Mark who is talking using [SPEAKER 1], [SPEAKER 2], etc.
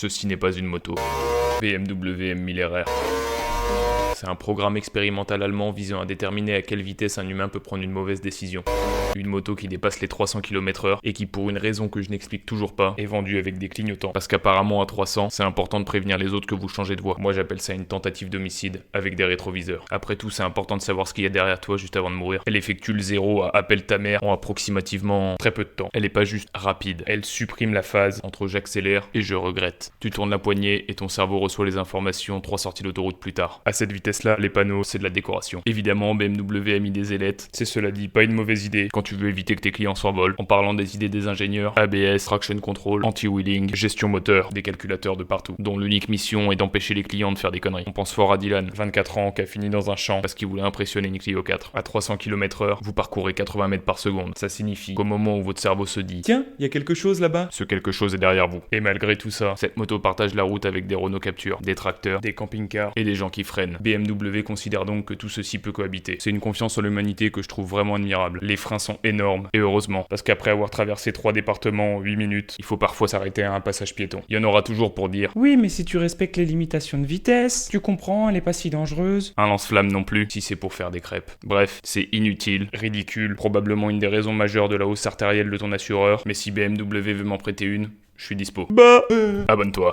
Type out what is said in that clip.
[SPEAKER 1] Ceci n'est pas une moto. BMW M1000 RR. C'est un programme expérimental allemand visant à déterminer à quelle vitesse un humain peut prendre une mauvaise décision. Une moto qui dépasse les 300 km/h et qui, pour une raison que je n'explique toujours pas, est vendue avec des clignotants. Parce qu'apparemment à 300, c'est important de prévenir les autres que vous changez de voie. Moi j'appelle ça une tentative d'homicide avec des rétroviseurs. Après tout, c'est important de savoir ce qu'il y a derrière toi juste avant de mourir. Elle effectue le 0 à appelle ta mère en approximativement très peu de temps. Elle est pas juste rapide, elle supprime la phase entre j'accélère et je regrette. Tu tournes la poignée et ton cerveau reçoit les informations 3 sorties d'autoroute plus tard. À cette vitesse-là, les panneaux, c'est de la décoration. Évidemment, BMW a mis des ailettes. C'est cela dit, pas une mauvaise idée quand tu veux éviter que tes clients s'envolent. En parlant des idées des ingénieurs, ABS, traction control, anti-wheeling, gestion moteur, des calculateurs de partout, dont l'unique mission est d'empêcher les clients de faire des conneries. On pense fort à Dylan, 24 ans, qui a fini dans un champ parce qu'il voulait impressionner une Clio 4. À 300 km/h, vous parcourez 80 mètres par seconde. Ça signifie qu'au moment où votre cerveau se dit « Tiens, il y a quelque chose là-bas », ce quelque chose est derrière vous. Et malgré tout ça, cette moto partage la route avec des Renault Capture, des tracteurs, des camping-cars et des gens qui freinent. BMW considère donc que tout ceci peut cohabiter. C'est une confiance en l'humanité que je trouve vraiment admirable. Les freins sont énormes, et heureusement, parce qu'après avoir traversé 3 départements en 8 minutes, il faut parfois s'arrêter à un passage piéton. Il y en aura toujours pour dire «
[SPEAKER 2] Oui, mais si tu respectes les limitations de vitesse, tu comprends, elle est pas si dangereuse. »
[SPEAKER 1] Un lance-flamme non plus, si c'est pour faire des crêpes. Bref, c'est inutile, ridicule, probablement une des raisons majeures de la hausse artérielle de ton assureur, mais si BMW veut m'en prêter une, je suis dispo. Abonne-toi.